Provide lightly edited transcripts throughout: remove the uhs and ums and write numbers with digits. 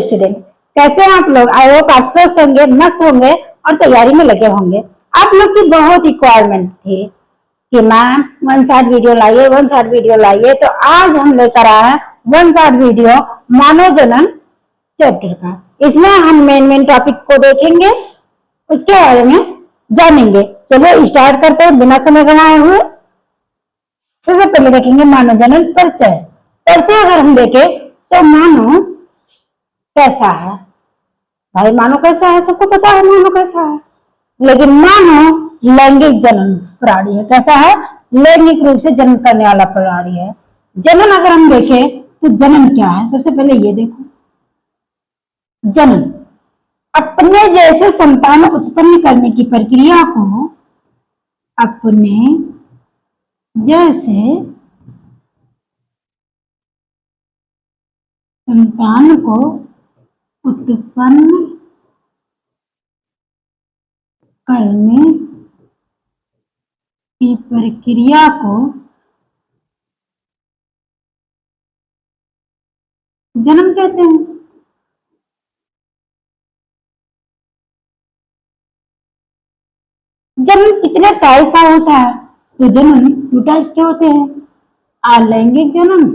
Student, कैसे हैं आप लोग? आई होप आप स्वस्थ होंगे, मस्त होंगे और तैयारी में लगे होंगे। आप लोग की बहुत रिक्वायरमेंट थी कि मैम वन साइड वीडियो लाइए, वन साइड वीडियो लाइए, तो आज हम लेकर आए वन साइड वीडियो मानव जनन चैप्टर का। इसमें हम मेन टॉपिक को देखेंगे, उसके बारे में जानेंगे। चलो स्टार्ट करते हैं बिना समय गंवाए हुए। सबसे पहले देखेंगे मानव जनन परिचय। परिचय अगर हम देखें तो मानव कैसा है? भाई मानव कैसा है? सबको पता है मानव कैसा है, लेकिन मानव लैंगिक जनन प्राणी है। कैसा है? लैंगिक रूप से जन्म करने वाला प्राणी है। जनन अगर हम देखें तो जनन क्या है? सबसे पहले ये देखो, जनन अपने जैसे संतान उत्पन्न करने की प्रक्रिया को अपने जैसे संतान को उत्पन्न करने की प्रक्रिया को जन्म कहते हैं। जन्म कितने टाइप का होता है? तो जन्म दो टाइप के होते हैं, अलैंगिक जन्म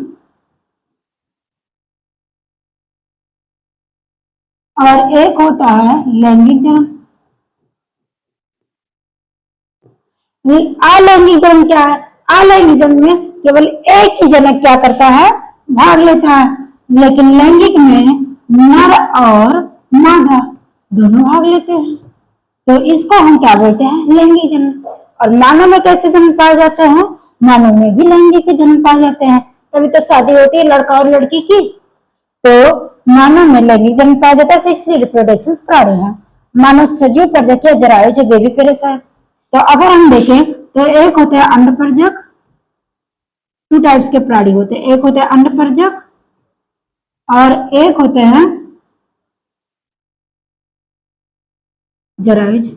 और एक होता है लैंगिक जन्म। अलैंगिक जन्म क्या है? अलैंगिक जन्म में केवल एक ही जनक क्या करता है? भाग लेता है। लेकिन लैंगिक में नर और मादा दोनों भाग लेते हैं, तो इसको हम क्या बोलते हैं? लैंगिक जन्म। और मानव में कैसे जन्म पाए जाते हैं? मानव में भी लैंगिक जन्म पाए जाते हैं, तभी तो शादी होती है लड़का और लड़की की। तो मानव में लैंगिक जन्म पाया जाता है। सेक्सुअल रिप्रोडक्शन प्राणी है। मानव सजीव प्रजक या जरायु जो बेबी पेरेस है। तो अगर हम देखें तो एक होते हैं अंडपरजक, टू टाइप्स के प्राणी होते हैं, एक होते हैं अंडपरजक और एक होते हैं जरायुज।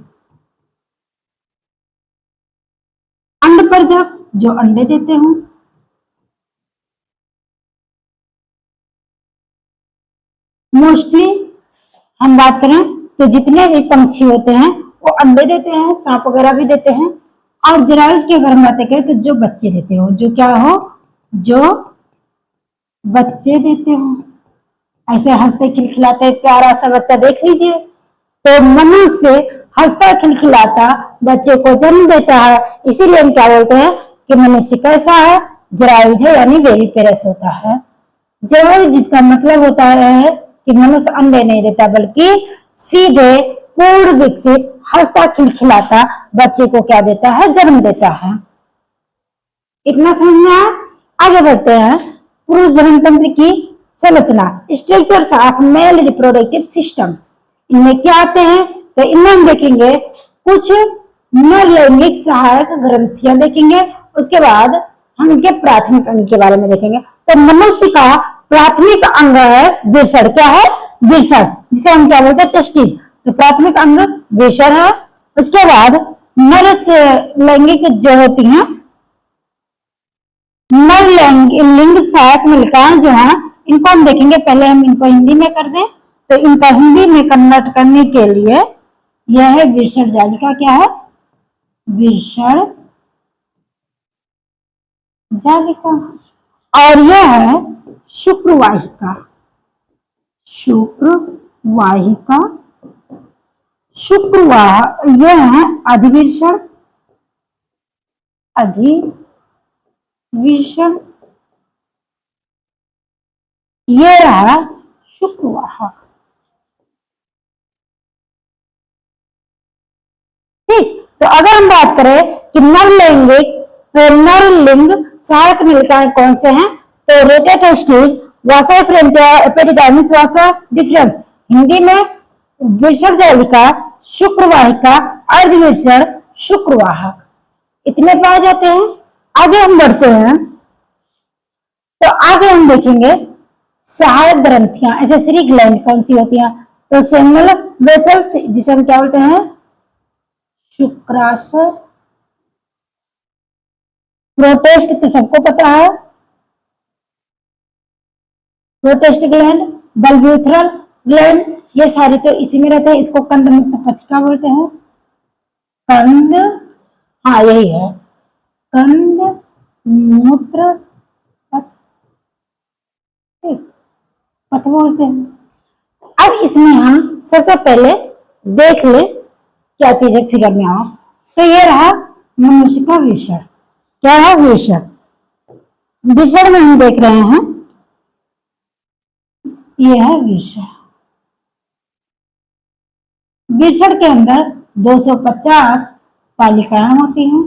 अंडपरजक जो अंडे देते हो, मोस्टली हम बात करें तो जितने भी पंछी होते हैं वो अंडे देते हैं, सांप वगैरह भी देते हैं। और जरायुज की अगर हम बातें करें तो जो बच्चे देते हो, जो क्या हो? जो बच्चे देते हो। ऐसे हंसते खिलखिलाते प्यारा सा बच्चा देख लीजिए, तो मनुष्य हंसता खिलखिलाता बच्चे को जन्म देता है। इसीलिए हम क्या बोलते हैं कि मनुष्य कैसा है? जरायुज है, यानी बेबी पेरेस होता है। जरायुज जिसका मतलब होता है कि मनुष्य अंडे नहीं देता, बल्कि सीधे पूर्ण विकसित हंसता खिलखिलाता बच्चे को क्या देता है? जन्म देता है। इतना समझ में आया? आगे बढ़ते हैं। पुरुष जनन तंत्र की संरचना, structures of male reproductive systems. इनमें क्या आते हैं? तो इनमें हम देखेंगे कुछ नरलैंगिक सहायक ग्रंथियां देखेंगे, उसके बाद हम इनके प्राथमिक अंग के बारे में देखेंगे। तो मनुष्य का प्राथमिक अंग है वृषण। क्या है? वृषण, जिसे हम क्या बोलते हैं? टेस्टिस। तो प्राथमिक अंग वृषण है। उसके बाद नर से लैंगिक जो होती हैं, नर लिंग सहायक मिलकाएं जो है, इनको हम देखेंगे। पहले हम इनको हिंदी में कर दें तो इनका हिंदी में कन्वर्ट करने के लिए यह है वृषण जालिका। क्या है? वृषण जालिका। और यह है शुक्रवाहिका। शुक्रवाहिका, शुक्रवाह, यह है अधिवृषण। अधिवृषण, ये रहा शुक्रवाह। ठीक, तो अगर हम बात करें कि नरलैंगिक तो नरलिंग सहायक मिलकाएं कौन से हैं? तो रोटेटोस्टेज, वासा एपिडिडाइमिस, वासा डिफरेंस। हिंदी में वृषण जालिका, शुक्रवाहिका, अर्धवृषण, शुक्रवाहक, इतने पाए जाते हैं। आगे हम बढ़ते हैं तो आगे हम देखेंगे सहायक ग्रंथियां। ऐसे श्री ग्लैंड कौन सी होती हैं? तो सेमुलर वेसल्स, जिसे हम क्या बोलते हैं? शुक्राशय। प्रोटेस्ट तो सबको पता है, प्रोटेस्ट ग्लैंड, बल्ब्यूथरल, ग्लैंड, ये सारे तो इसी में रहते हैं। इसको कंद मुक्त पथिका बोलते हैं। कंद, हाँ यही है, कंद मूत्र पथ, पथ बोलते हैं। अब इसमें हम सबसे पहले देख ले क्या चीज है फिगर में आओ। तो ये रहा मनुष्य का विषय। क्या है विषय? विषय में हम देख रहे हैं, ये है विषय। विषय के अंदर 250 पालिकाएं होती हैं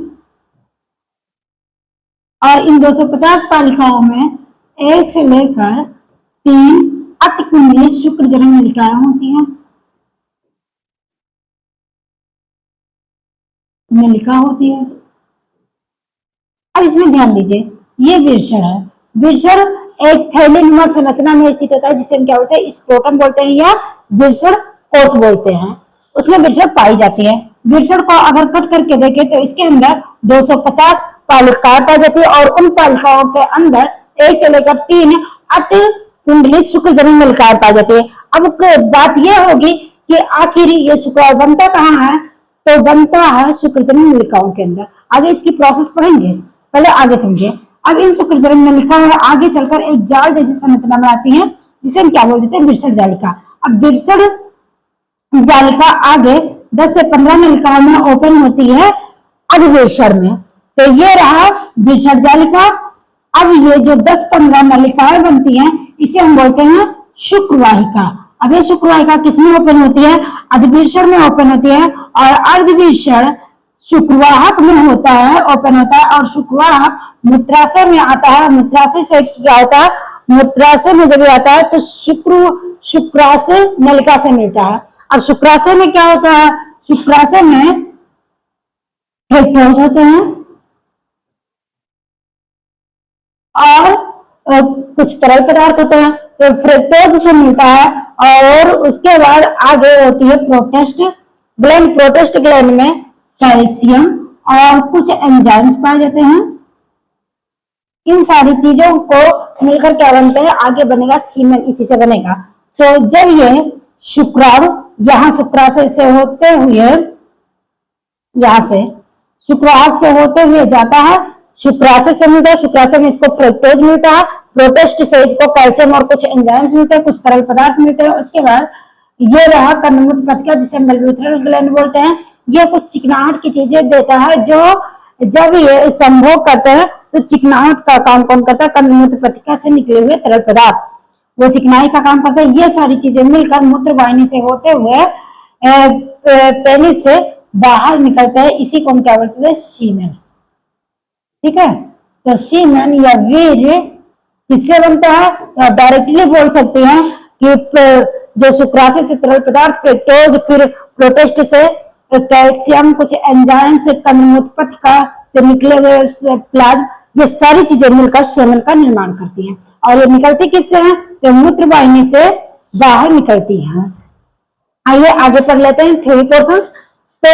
और इन 250 पालिकाओं में 1 से लेकर 3 अतिकुंडलीय शुक्रजनन नलिकाएं होती हैं, नलिका होती है। अब इसमें ध्यान दीजिए, ये वीर्षण है। वीर्षण एक थैलीनुमा संरचना में स्थित होता है जिसे हम क्या बोलते हैं, स्क्रोटम बोलते हैं या वीर्षण कोष बोलते हैं। उसमें वीर्षण पाई जाती है। वीर्षण को अगर कट करके देखें तो इसके अंदर 250 पालिकाएं पाई जाती है और उन पालिकाओं के अंदर 1 से लेकर 3 अति कुंडली शुक्रजनन नलिकाएं पाई जाती है। अब बात यह होगी कि आखिर ये शुक्राणु बनता कहाँ है, तो बनता है शुक्रजनन नलिकाओं के अंदर। आगे इसकी प्रोसेस पढ़ेंगे, पहले आगे समझिए। अब इन शुक्रजनन नलिकाओं में आगे चलकर एक जाल जैसी संरचना में आती है जिसे हम क्या बोल देते हैं, विर्षण जालिका। अब विर्षण जालिका आगे 10 से 15 नलिकाओं में ओपन होती है अधिवेशन में। तो ये रहा विर्षण जालिका। अब ये जो 10-15 नलिकाएं बनती हैं इसे हम बोलते हैं शुक्रवाहिका। अब ये शुक्रवाहिका किसमें ओपन होती है, अधिवेशन में ओपन होती है और अर्धवीर्षण शुक्रवाहक में होता है, ओपन होता है। और शुक्रवाहक मूत्राशय में आता है। मूत्राशय से क्या होता है, मूत्राशय में जब आता है तो शुक्राशय नलिका से मिलता है। अब शुक्राशय में क्या होता है, शुक्राशय में फ्रेक्टोज होते हैं और कुछ तरल पदार्थ होते हैं। तो फ्रेक्टोज से मिलता है और उसके बाद आगे होती है प्रोटेस्ट ग्लैंड। प्रोटेस्ट ग्लैंड में कैल्शियम और कुछ एंजाइम्स पाए जाते हैं। इन सारी चीजों को मिलकर क्या बनते हैं, आगे बनेगा सीमेन, इसी से बनेगा। तो जब ये शुक्राणु यहाँ शुक्राशय से होते हुए, यहाँ से शुक्रवाहक से होते हुए जाता है, शुक्राशय से मिलता है, शुक्राशय में इसको फ्रेक्टोज मिलता है, प्रोटेस्ट से इसको कैल्शियम और कुछ एंजाइम्स मिलते हैं, कुछ तरल पदार्थ मिलते हैं। उसके बाद ये रहा कंदमुक्त पथिका जिसे हम बल्बियूथेरल ग्लैंड बोलते हैं। ये कुछ चिकनाहट की चीजें देता है, जो जब ये संभोग करते हैं तो चिकनाहट का काम कौन करता है, कंदमुक्त पथिका से निकले हुए तरल पदार्थ वो चिकनाई का काम करता है। ये सारी चीजें मिलकर मूत्र वाहिनी से होते हुए पेनिस से बाहर निकलते हैं। इसी को हम क्या बोलते हैं, सीमेन। ठीक है, तो सीमेन या वीर्य किससे बनता है, तो डायरेक्टली बोल सकते हैं कि जो शुक्राशय से तरल पदार्थ फ्रेक्टोज, फिर प्रोटेस्ट से कैल्शियम, कुछ एंजाइम से कंदमुक्त पथिका से निकले हुए प्लाज्म, ये सारी चीजें मिलकर सीमेन का निर्माण करती हैं। और ये निकलती किससे है, तो मूत्र वाहिनी से बाहर निकलती है। आइए आगे पढ़ लेते हैं थ्योरी पोर्शंस। तो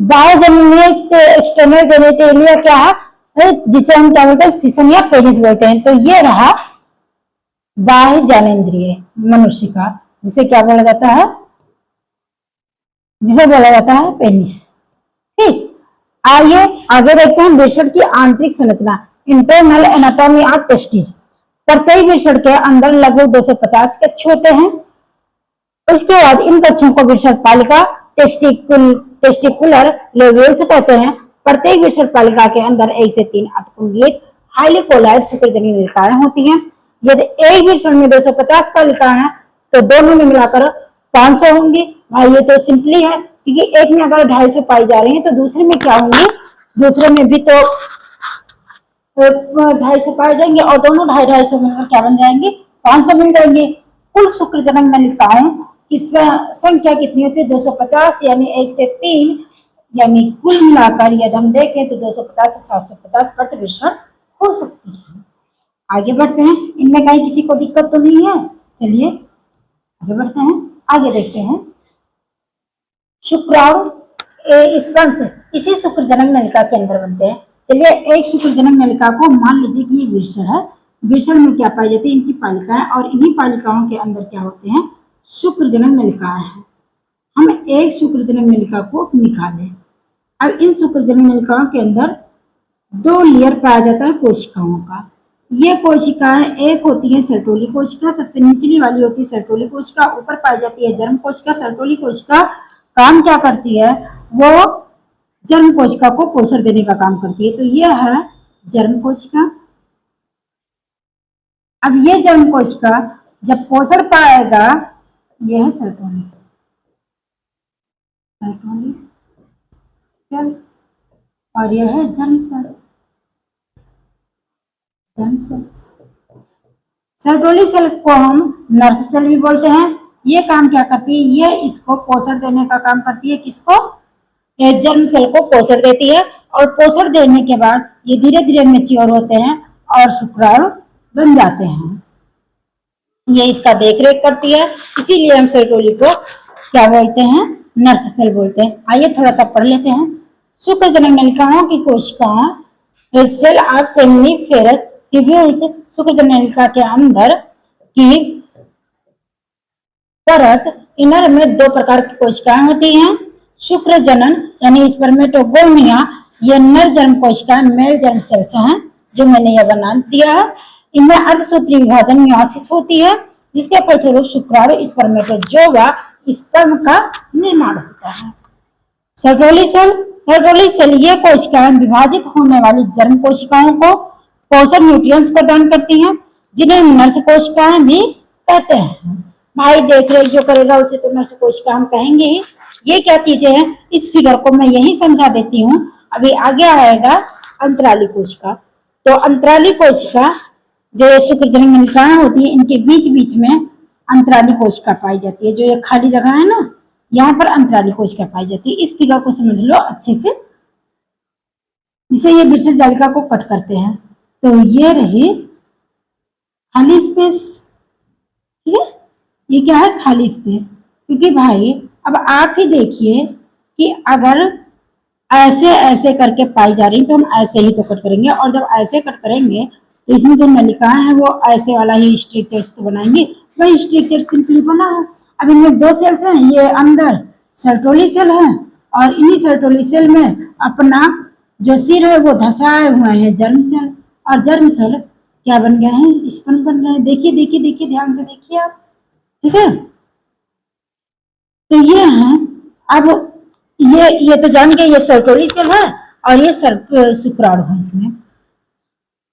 बाह्य जननेंद्रिय एक्सटर्नल जेनिटेलिया क्या है, जिसे हम क्या बोलते हैं, सीसन या पेनिस बोलते हैं। तो ये रहा बाह्य ज्ञानेंद्रिय मनुष्य का, जिसे क्या बोला जाता है, जिसे बोला जाता है पेनिस। ठीक, आइए आगे देखते हैं वृषण की आंतरिक संरचना, इंटरनल एनाटॉमी ऑफ टेस्टिस। प्रत्येक वृषण के अंदर लगभग 250 कक्ष होते हैं। उसके बाद इन कक्षों को वृषण पालिका टेस्टिकुलर लेवल्स कहते हैं। प्रत्येक वृषण पालिका के अंदर 1 से 3 अतिकुंडलित हाईली कोलाइड शुक्रजनन नलिकाएं होती हैं। यदि एक वृषण में 250 पालिकाएं हैं तो दोनों में मिलाकर 500 होंगी। ये तो सिंपली है, क्योंकि एक में अगर 250 पाई जा रही है तो दूसरे में क्या होंगी, दूसरे में भी तो 250 पाए जाएंगे और दोनों 250 मिलकर क्या बन जाएंगे, 500 मिल जाएंगे। कुल शुक्रजनन नलिकाओं की संख्या कितनी होती है, 250, यानी 1 से 3, यानी कुल मिलाकर यदि हम देखें तो 250 से 750 प्रति वृषण हो सकती है। आगे बढ़ते हैं, इनमें कहीं किसी को दिक्कत तो नहीं है। चलिए आगे बढ़ते हैं, आगे देखते हैं। शुक्राणु स्पर्म से इसी शुक्रजनन नलिका के अंदर बनते हैं। चलिए एक शुक्रजनन नलिका को मान लीजिए कि ये वृषण है। वृषण में क्या पाई जाती है, इनकी पालिकाएं, और इन्हीं पालिकाओं के अंदर क्या होते हैं, शुक्रजनक नलिकाएं हैं। हम एक शुक्रजनक नलिका को निकालें। अब इन शुक्रजनक नलिकाओं के अंदर दो लेयर पाया जाता है कोशिकाओं का। ये कोशिकाएं एक होती है सर्टोली कोशिका, सबसे निचली वाली होती है सर्टोली कोशिका, ऊपर पाई जाती है जर्म कोशिका। सर्टोली कोशिका काम क्या करती है, वो जर्म कोशिका को पोषण देने का काम करती है। तो यह है जर्म कोशिका। अब ये जर्म कोशिका जब पोषण पाएगा, यह है सर्टोली सेल और यह है जर्म सेल। सर्टोली सेल को हम नर्स सेल भी बोलते हैं। ये काम क्या करती है, ये इसको पोषण देने का काम करती है। किसको? जर्म सेल को पोषण देती है और पोषण देने के बाद ये धीरे धीरे मैच्योर होते हैं और शुक्राणु बन जाते हैं। ये इसका देखरेख करती है, इसीलिए हम सर्टोली को क्या बोलते हैं, नर्स सेल बोलते हैं। आइए थोड़ा सा पढ़ लेते हैं। शुक्रजनक नलिकाओं की कोशिकाओं सेल ऑफ सेमिनिफेरस ट्यूब्यूल्स, शुक्रजनक नलिका के अंदर की परत इनर में दो प्रकार की कोशिकाएं होती हैं। शुक्रजनन यानी स्पर्मेटोगोनिया, ये नर जर्म कोशिकाएं मेल जर्म सेल्स हैं, जो मैंने यह बना दिया है। इनमें अर्धसूत्री विभाजन मियोसिस होती है, जिसके फलस्वरूप शुक्राणु स्पर्मेटोजोवा स्पर्म का निर्माण होता है। सर्टोली सेल ये कोशिकाएं विभाजित होने वाली जर्म कोशिकाओं को पोषण न्यूट्रिएंट्स प्रदान करती हैं, जिन्हें नर्स कोशिकाएं भी कहते हैं। भाई देखरेख जो करेगा उसे तो नर्स कोशिका हम कहेंगे ही। ये क्या चीजें हैं, इस फिगर को मैं यही समझा देती हूँ। अभी आगे आएगा अंतराली कोशिका। तो अंतराली कोशिका जो ये शुक्रजनक नलिकाएं होती है, इनके बीच बीच में अंतराली कोशिका पाई जाती है। जो ये खाली जगह है ना, यहाँ पर अंतराली कोशिका पाई जाती है। इस फिगर को समझ लो अच्छे से, जिसे ये बिरसट जालिका को कट करते हैं। तो ये रही खाली स्पेस, ठीक है। ये क्या है, खाली स्पेस। क्योंकि भाई अब आप ही देखिए कि अगर ऐसे ऐसे करके पाई जा रही तो हम ऐसे ही तो कट करेंगे, और जब ऐसे कट करेंगे तो इसमें जो नलिकाएं हैं वो ऐसे वाला ही स्ट्रक्चर्स तो बनाएंगे। वही स्ट्रक्चर सिंपली बना है। अब इनमें दो सेल्स हैं, ये अंदर सर्टोली सेल है और इन्हीं सर्टोली सेल में अपना जो सिर है वो धसाए हुए हैं जर्म सेल, और जर्म सेल क्या बन गए हैं, स्पर्म बन गए हैं। देखिए देखिए देखिए, ध्यान से देखिए आप, ठीक है। तो ये है, अब ये तो जान गए, ये सर्टोली सेल है और ये शुक्राणु है। इसमें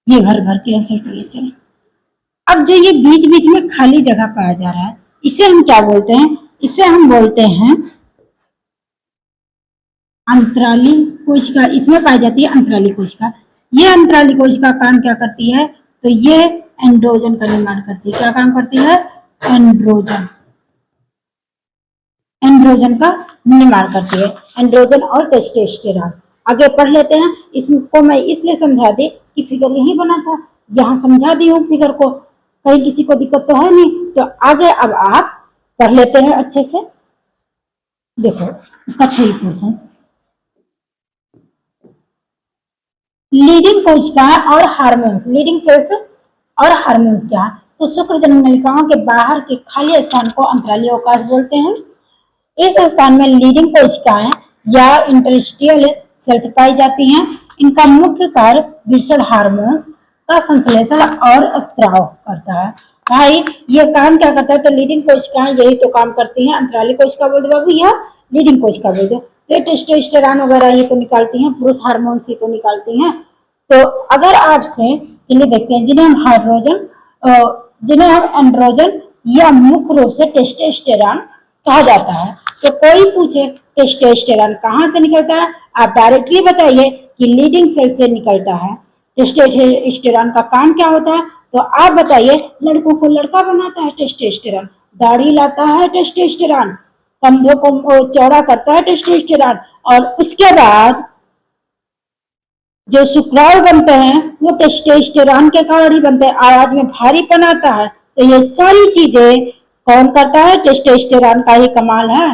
ये भर भर के है सर्टोली सेल। अब जो ये बीच बीच में खाली जगह पाया जा रहा है, इसे हम क्या बोलते हैं, इसे हम बोलते हैं अंतराली कोशिका। इसमें पाई जाती है अंतराली कोशिका। ये अंतराली कोशिका काम क्या करती है, तो ये एंड्रोजन का निर्माण करती है। क्या काम करती है, एंड्रोजन का निर्माण करती है, एंड्रोजन और टेस्टोस्टेरॉन। आगे पढ़ लेते हैं। इसको मैं इसलिए समझा दी कि फिगर यही बना था, यहाँ समझा दी हूँ फिगर को, कहीं किसी को दिक्कत तो है नहीं। तो आगे अब आप पढ़ लेते हैं अच्छे से। देखो इसका 3 क्वेश्चन। लीडिंग कोशिकाएं और हार्मोन्स, लीडिंग सेल्स और हार्मोन्स क्या है, तो शुक्रजनक नलिकाओं के बाहर के खाली स्थान को अंतराली अवकाश बोलते हैं। इस स्थान में लीडिंग कोशिकाएं या इंटरस्टिशियल सेल्स पाई जाती हैं। इनका मुख्य कार्य विषण हार्मोन्स का संश्लेषण और स्त्राव करता है। भाई ये काम क्या करता है, तो लीडिंग कोशिकाएं यही तो काम करती हैं। अंतराली कोशिका बोल दो बाबू, या लीडिंग कोशिका बोल दो। तो टेस्टोस्टेरॉन वगैरह ये तो निकालती हैं, पुरुष हार्मोन से तो निकालती हैं। तो अगर आपसे, चलिए देखते हैं, जिन्हें हम एंड्रोजन या मुख्य रूप से टेस्टोस्टेरॉन कहा जाता है। तो कोई पूछे टेस्टोस्टेरॉन कहाँ से निकलता है, आप डायरेक्टली बताइए कि लीडिंग सेल से निकलता है। टेस्टोस्टेरॉन का काम क्या होता है, तो आप बताइए। लड़कों को लड़का बनाता है टेस्टोस्टेरॉन, दाढ़ी लाता है टेस्टोस्टेरॉन, कंधों को चौड़ा करता है टेस्टोस्टेरॉन, और उसके बाद जो शुक्राणु बनते हैं वो टेस्टोस्टेरॉन के कारण ही बनते हैं। आवाज में भारीपन आता है, तो ये सारी चीजें कौन करता है, टेस्टोस्टेरॉन का ही कमाल है।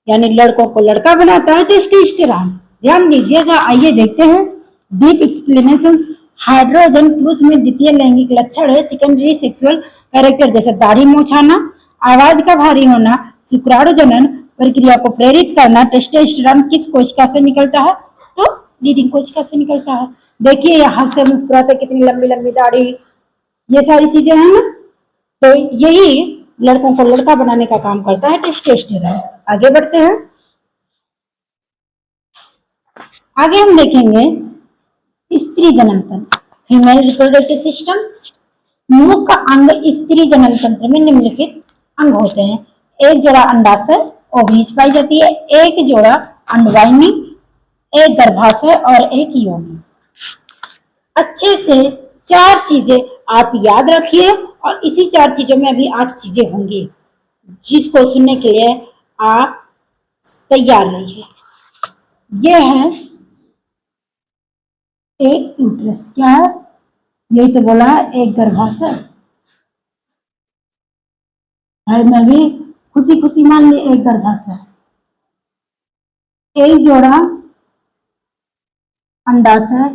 यानी लड़कों को लड़का बनाता है टेस्टोस्टेरॉन। ध्यान दीजिएगा। आइए देखते हैं डीप एक्सप्लेनेशन। हाइड्रोजन पुरुष में द्वितीय लैंगिक लक्षण है, सेकेंडरी सेक्सुअल कैरेक्टर, जैसे दाढ़ी मूंछ आना, आवाज का भारी होना, शुक्राणु जनन प्रक्रिया को प्रेरित करना, टेस्टोस्टेरोन किस कोशिका से निकलता है? तो लीडिंग कोशिका से निकलता है। देखिए ये हंसते मुस्कुराते कितनी लंबी लंबी दाढ़ी, ये सारी चीजें हैं ना, तो यही लड़कों को लड़का बनाने का काम करता है टेस्टोस्टेरोन। आगे बढ़ते हैं। आगे हम देखेंगे स्त्री जनन तंत्र, फीमेल रिप्रोडक्टिव सिस्टम्स। मुख्य अंग स्त्री जनन तंत्र में निम्नलिखित अंग होते हैं। एक जोड़ा अंडाशय, ओवरीज पाई जाती है, एक जोड़ा अंडवाहिनी, एक गर्भाशय और एक योनि। अच्छे से 4 चीजें आप याद रखिए और इसी 4 चीजों में अभी 8 चीजें होंगी, जिसको सुनने के लिए आप तैयार रहिए। यह है एक यूट्रस, क्या है? यही तो बोला है, एक गर्भाशय है, मैं भी खुशी खुशी मान ली एक गर्भाशय। एक जोड़ा अंडाशय,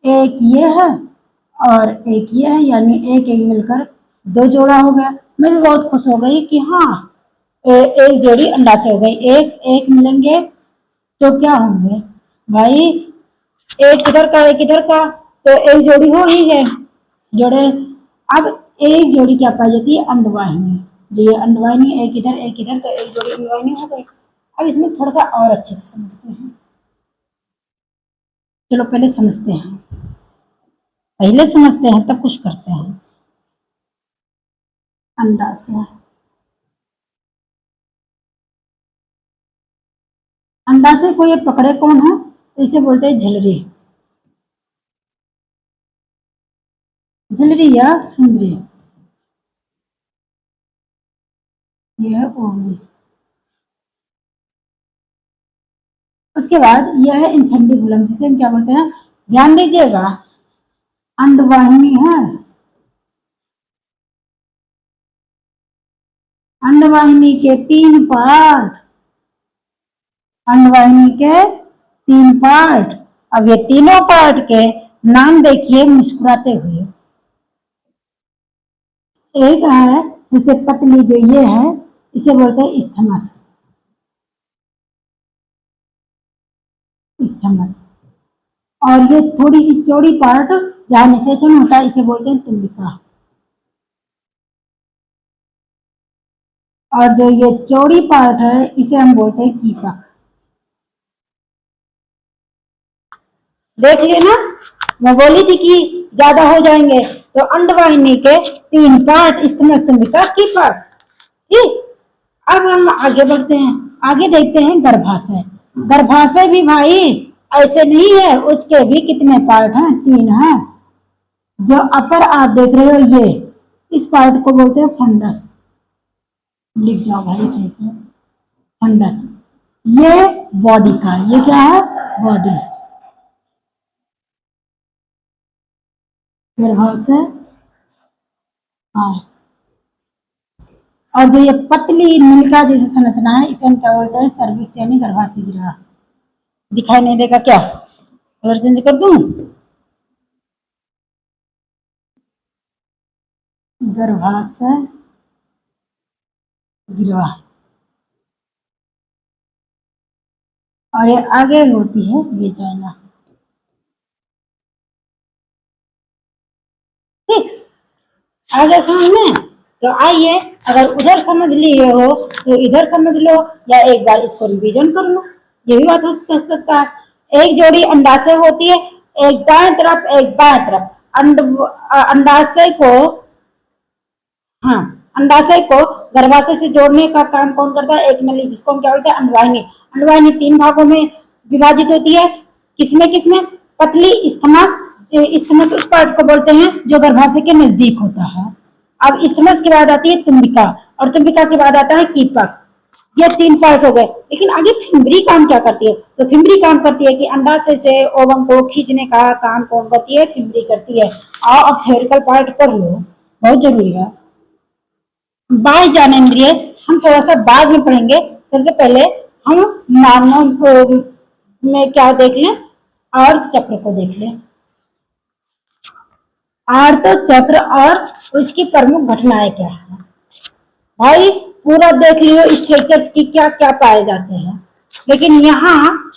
एक ये है और एक ये है, यानी एक एक मिलकर 2 जोड़ा हो गया। मैं भी बहुत खुश हो गई कि हाँ एक जोड़ी अंडाशय हो गई। एक एक मिलेंगे तो क्या होंगे भाई, एक इधर का एक इधर का, तो एक जोड़ी हो ही है जोड़े। अब एक जोड़ी क्या पाई जाती है? अंडवाहिनी। जो ये अंडवाहिनी एक इधर तो एक जोड़ी अंडवाहिनी हो गई। अब इसमें थोड़ा सा और अच्छे से समझते हैं। चलो पहले समझते हैं, पहले समझते हैं तब कुछ करते हैं। अंडाशय, अंडाशय को ये पकड़े कौन है? तो इसे बोलते हैं झिल्ली, झिल्ली या फुंदरी। यह है ओवरी। उसके बाद यह है इन्फेंडिबुलम, जिसे हम क्या बोलते हैं? ध्यान दीजिएगा, अंडवाहिनी है, अंडवाहिनी के 3 पार्ट, अंडवाहिनी के 3 पार्ट। अब ये तीनों पार्ट के नाम देखिए मुस्कुराते हुए। एक है सबसे पतली, जो ये है इसे बोलते हैं इस्थमस, इस्थमस। और ये थोड़ी सी चौड़ी पार्ट जहां निषेचन होता है इसे बोलते हैं तुंबिका। और जो ये चौड़ी पार्ट है इसे हम बोलते हैं कीपक। देख लेना, मैं बोली थी कि ज्यादा हो जाएंगे। तो अंडवाहिनी के 3 पार्ट, इस्थमस, तुंबिका, कीपक। ठीक, अब हम आगे बढ़ते हैं। आगे देखते हैं गर्भाशय। गर्भाशय भी भाई ऐसे नहीं है, उसके भी कितने पार्ट हैं? 3 हैं। जो अपर आप देख रहे हो ये, इस पार्ट को बोलते हैं फंडस। लिख जाओ भाई सही से, फंडस। ये बॉडी का, ये क्या है? बॉडी। गर्भाशय, हाँ। और जो ये पतली मिल्का जैसी संरचना है इसे हम क्या बोलते हैं? सर्विक्स यानी गर्भाशय गिरा। दिखाई नहीं देगा क्या? कलर चेंज कर दूं? गर्भाशय गिरवा। और ये आगे होती है वेजाइना। ठीक, आगे समझ में? तो आइए, अगर उधर समझ लिए हो तो इधर समझ लो, या एक बार इसको रिवीजन कर लो, ये भी बात हो सकता है। एक जोड़ी अंडाशय होती है, एक दाएं तरफ एक बाएं तरफ। अंडाशय को, हाँ, अंडाशय को गर्भाशय से जोड़ने का काम कौन करता है? एक नली, जिसको हम क्या बोलते हैं? अंडवाहिनी। अंडवाहिनी 3 भागों में विभाजित होती है। किसमें किसमें? पतली, इस्थमस। इस्थमस उस पार्ट को बोलते हैं जो गर्भाशय के नजदीक होता है। अब इस्थमस के बाद आती है तुम्बिका, और तुम्बिका के बाद आता है कीपक। ये 3 पार्ट हो गए। लेकिन आगे फिम्बरी काम क्या करती है? तो फिम्बरी काम करती है कि अंडाशय से ओवम को खींचने का काम कौन करती है? फिम्बरी करती है। आओ अब थ्योरिकल पार्ट पढ़ लो, बहुत जरूरी है। बाह्य ज्ञानेंद्रिय हम थोड़ा सा बाद में पढ़ेंगे। सबसे पहले हम मानव में क्या देख लें? अर्ध चक्र को देख लें। अर्ध चक्र और उसकी प्रमुख घटनाएं क्या है? भाई पूरा देख लियो स्ट्रक्चर्स की क्या क्या पाए जाते हैं। लेकिन यहाँ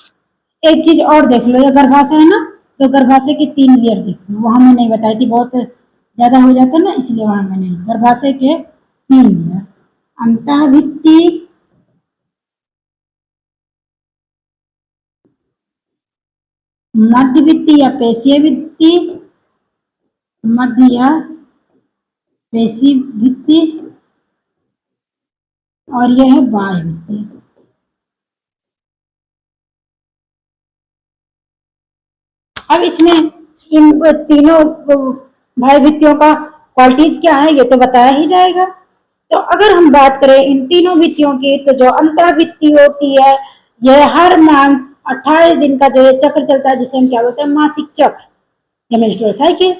एक चीज और देख लो, ये गर्भाशय है ना, तो गर्भाशय की 3 लेयर देख लो, वहां मैं नहीं बताई थी, बहुत ज्यादा हो जाता ना, इसलिए वहां मैंने गर्भाशय के 3 लेयर, अंतःभित्ति, मध्यभित्ति या पेशीय भित्ति, मध्य या पेशी भित्ति, और यह है बाह्य भित्ति। अब इसमें इन तीनों बाह्य भित्तियों का क्वालिटीज क्या है ये तो बताया ही जाएगा। तो अगर हम बात करें इन तीनों भित्तियों की, तो जो अंतःभित्ति होती है यह हर मंथ 28 दिन का जो ये चक्र चलता है, जिसे हम क्या बोलते हैं, मासिक चक्र या मेंस्ट्रुअल साइकिल।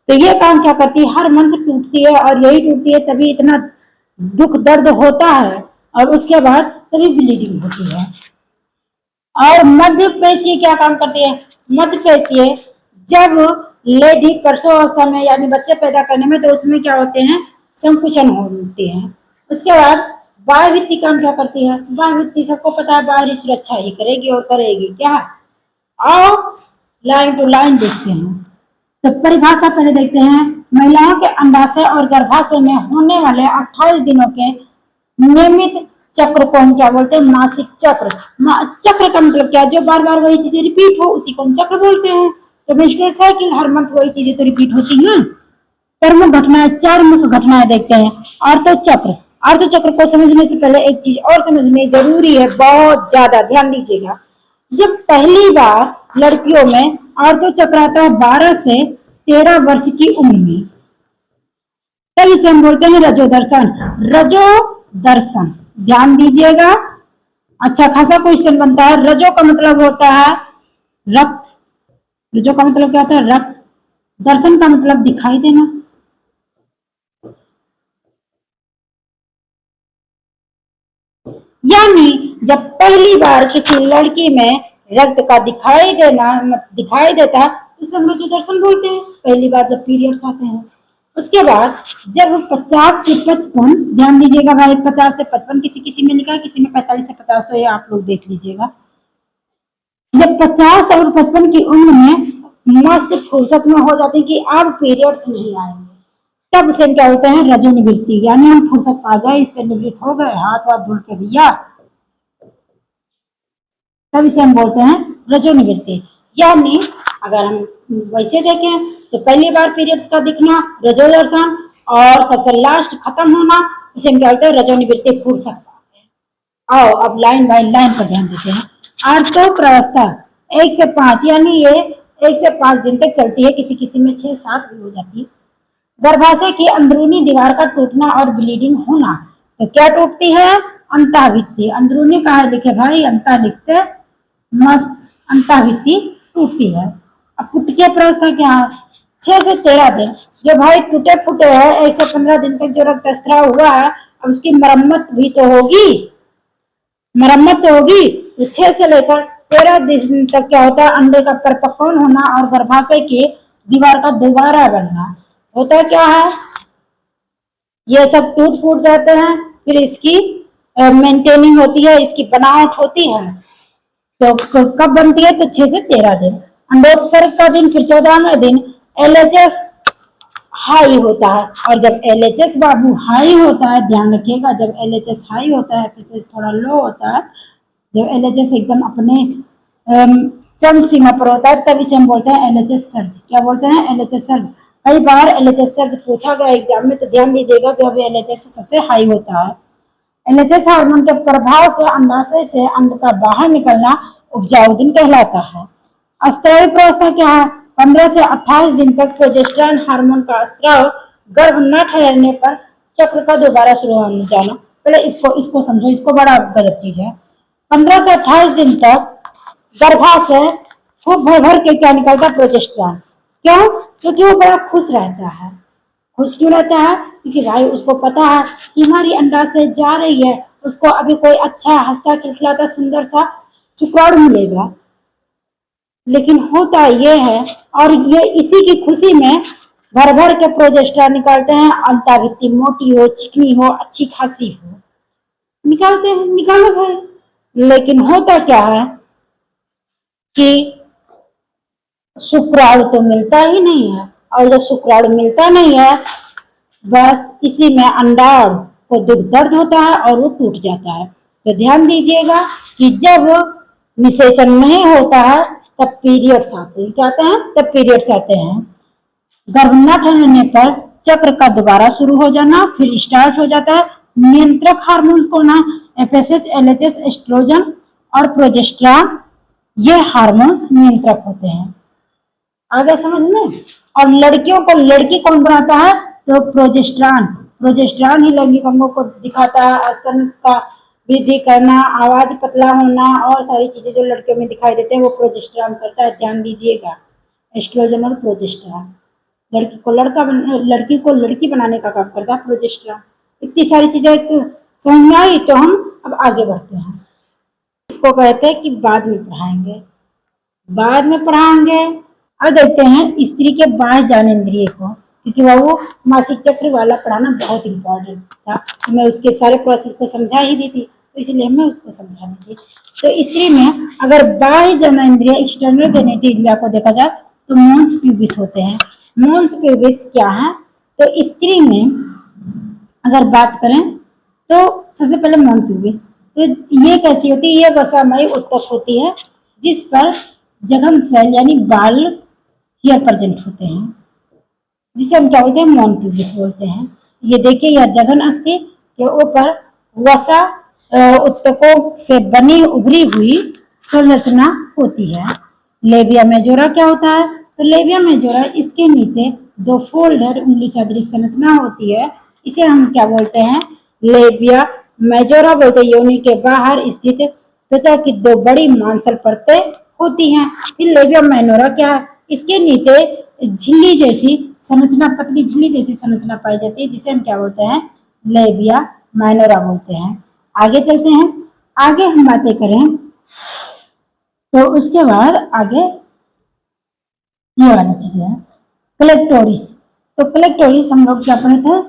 तो ये काम क्या करती है, हर मंथ टूटती है, और यही टूटती है तभी इतना दुख दर्द होता है, और उसके बाद तभी ब्लीडिंग होती है। और मध्य पेशीय क्या काम करती है, मध्य पेशीय जब लेडी प्रसवावस्था में यानी बच्चे पैदा करने में, तो उसमें क्या होते हैं, संकुचन होते हैं। उसके बाद बाह्य भित्ति काम क्या करती है, बाह्य भित्ति सबको पता है बाहरी सुरक्षा ही करेगी, और करेगी क्या, आओ लाइन टू लाइन देखते हैं। तो परिभाषा पहले देखते हैं, महिलाओं के अंडाशय और गर्भाशय में होने वाले 28 दिनों के नियमित चक्र को हम क्या बोलते हैं, मासिक चक्र। चक्र का मतलब क्या, जो बार बार वही चीजें रिपीट हो उसी को हम चक्र बोलते हैं। तो मेंस्ट्रुअल साइकिल हर मंथ वही चीजें तो रिपीट होती हैं। प्रमुख घटनाएं, 4 मुख्य घटनाएं देखते हैं। आर्तचक्र, आर्तचक्र को समझने से पहले एक चीज और समझनी जरूरी है, बहुत ज्यादा ध्यान दीजिएगा। जब पहली बार लड़कियों में आर्तचक्र आता है 12 से 13 वर्ष की उम्र में, तब इसे हम बोलते हैं रजो दर्शन। रजो दर्शन ध्यान दीजिएगा, अच्छा खासा क्वेश्चन बनता है। रजो का मतलब होता है रक्त, रजो का मतलब क्या होता है, रक्त। दर्शन का मतलब दिखाई देना। यानी जब पहली बार किसी लड़की में रक्त का दिखाई देता है, उसे हम रजो दर्शन बोलते हैं, पहली बार जब पीरियड्स आते हैं। उसके बाद जब 50 से 55, ध्यान दीजिएगा भाई, 50 से 55, किसी किसी में लिखा है, किसी में 45 से 50, तो ये आप लोग देख लीजिएगा। जब 50 और 55 की उम्र में मस्त फुर्सत में हो जाती है कि अब पीरियड्स नहीं आएंगे, तब उसे क्या होते हैं, रजो निवृत्ति, यानी हम फुर्सत पा गए, इससे निवृत्त हो गए, हाथ वाथ धुल के भैया, तब इसे हम बोलते हैं रजो निवृत्ति। यानी अगर हम वैसे देखें तो पहली बार पीरियड्स का दिखना रजो दर्शन, और सबसे लास्ट खत्म होना इसे हम क्या बोलते हैं, रजो निवृत्ति, फुर्सत। आओ अब लाइन बाय लाइन पर ध्यान देते हैं। आर्तोप्रावस्था 1 से 5, यानी ये 1 से 5 दिन तक चलती है, किसी किसी में 6-7 भी हो जाती है। गर्भाशय की अंदरूनी दीवार का टूटना और ब्लीडिंग होना, तो क्या टूटती है, अंतःभित्ति। अंदरूनी कहा है लिखे भाई, अंतः लिखते मस्त, अंतःभित्ति टूटती है। अब फुटके प्रावस्था क्या है, 6 से 13 दिन, जो भाई टूटे फूटे है, 1 से 15 दिन तक जो रक्तस्राव हुआ है, अब उसकी मरम्मत भी तो होगी, मरम्मत तो होगी। तो 6 से लेकर 13 दिन तक क्या होता है, अंडे का परिपक्वन होना और गर्भाशय की दीवार का दोबारा बनना। होता क्या है, ये सब टूट फूट जाते हैं, फिर इसकी मेंटेनिंग होती है, इसकी बनावट होती है। तो कब बनती है, तो 6 से 13 दिन। अंडोत्सर्ग का दिन फिर 14वें दिन एलएचएस हाई होता है, और जब एलएचएस बाबू हाई होता है, ध्यान रखिएगा, जब एलएचएस हाई होता है, फिर थोड़ा लो होता है, जब एलएचएस एकदम अपने चरम सीमा पर होता है, तब इसे हम बोलते हैं एलएचएस सर्ज। क्या बोलते हैं, एलएचएस सर्ज। कई बार एलएचएस सर्ज पूछा गया एग्जाम में, तो ध्यान दीजिएगा, जब एलएचएस सबसे हाई होता है। एलएचएस हार्मोन के प्रभाव से अंडाशय से अंड का बाहर निकलना उपजाऊ दिन कहलाता है। स्त्रावी प्रावस्था क्या है, 15 से 28 दिन तक प्रोजेस्टेरॉन हार्मोन का स्त्राव गर्भ न ठहरने पर चक्र का दोबारा शुरू हो जाना। पहले इसको समझो, इसको बड़ा गलत चीज है। 15 से 28 दिन तक गर्भाशय खूब भर भर के क्या निकलता है, प्रोजेस्टेरॉन। क्यों, क्योंकि वो बड़ा खुश रहता है। खुश क्यों रहता है, क्योंकि भाई उसको पता है कि हमारी अंडाशय जा रही है, उसको अभी कोई अच्छा हंसता खिलखिलाता सुंदर सा शुक्राणु मिलेगा। लेकिन होता ये है, और ये इसी की खुशी में भर भर के प्रोजेस्टेरॉन निकालते हैं, अंतःभित्ति मोटी हो, चिकनी हो, अच्छी खासी हो, निकालते हैं, निकालो भाई। लेकिन होता क्या है कि शुक्राणु तो मिलता ही नहीं है, और जब शुक्राणु मिलता नहीं है, बस इसी में अंडाणु को दुख दर्द होता है और वो टूट जाता है। तो ध्यान दीजिएगा कि जब निषेचन नहीं होता है तब पीरियड्स आते हैं। क्या आते हैं? तब पीरियड्स आते हैं। गर्भ न ठहरने पर चक्र का दोबारा शुरू हो जाना, फिर स्टार्ट हो जाता है। नियंत्रक हार्मोन्स को ना एफएसएच, एलएचएस, एस्ट्रोजन और प्रोजेस्टेरॉन, ये हार्मोन्स नियंत्रक होते हैं। आगे समझ में। और लड़कियों को लड़की कौन बनाता है? तो प्रोजेस्टेरॉन। प्रोजेस्टेरॉन ही लैंगिक अंगों को दिखाता है, स्तन का वृद्धि करना, आवाज पतला होना और सारी चीजें जो लड़कियों में दिखाई देते हैं वो प्रोजेस्टेरॉन करता है। ध्यान दीजिएगा, एस्ट्रोजन और प्रोजेस्टेरॉन। लड़की को लड़की को लड़की बनाने का काम करता है प्रोजेस्टेरॉन। इतनी सारी चीजें समझ में आई। तो हम अब आगे बढ़ते हैं। इसको कहते हैं कि बाद में पढ़ाएंगे, बाद में पढ़ाएंगे। अब देखते हैं स्त्री के बाह्य ज्ञानेंद्रिय को, क्योंकि वो मासिक चक्र वाला पढ़ाना बहुत इंपॉर्टेंट था। तो मैं उसके सारे प्रोसेस को समझा ही दी थी, तो इसलिए मैं उसको समझा दी थी। तो स्त्री में अगर बाह्य ज्ञानेंद्रिय, एक्सटर्नल जेनिटलिया को देखा जाए तो मोन्स प्यूबिस होते हैं। मोन्स प्यूबिस क्या है? तो स्त्री में अगर बात करें तो सबसे पहले मोन प्यूबिस, तो ये कैसी होती है? ये वसामयी उत्तक होती है जिस पर जघन सेल यानी बाल हेयर प्रेजेंट होते हैं, जिसे हम क्या बोलते हैं? मोन प्यूबिस बोलते हैं। ये देखिए, यह जघन अस्थि के ऊपर वसा उत्तकों से बनी उभरी हुई संरचना होती है। लेबिया मेजोरा क्या होता है? तो लेबिया मेजोरा, इसके नीचे दो फोल्डेड उंगली सदृश संरचना होती है। इसे हम क्या बोलते हैं? लेबिया मेजोरा बोलते हैं। योनि के बाहर स्थित त्वचा की दो बड़ी मांसल परतें होती हैं। फिर लेबिया माइनोरा क्या है? इसके नीचे झिल्ली जैसी संरचना, पतली झिल्ली जैसी संरचना पाई जाती है, जिसे हम क्या बोलते हैं? लेबिया माइनोरा बोलते हैं। आगे चलते हैं। आगे हम बातें करें तो उसके बाद आगे ये वाली चीज है क्लेक्टोरिस। तो क्लेक्टोरिस हम लोग क्या पढ़े थे?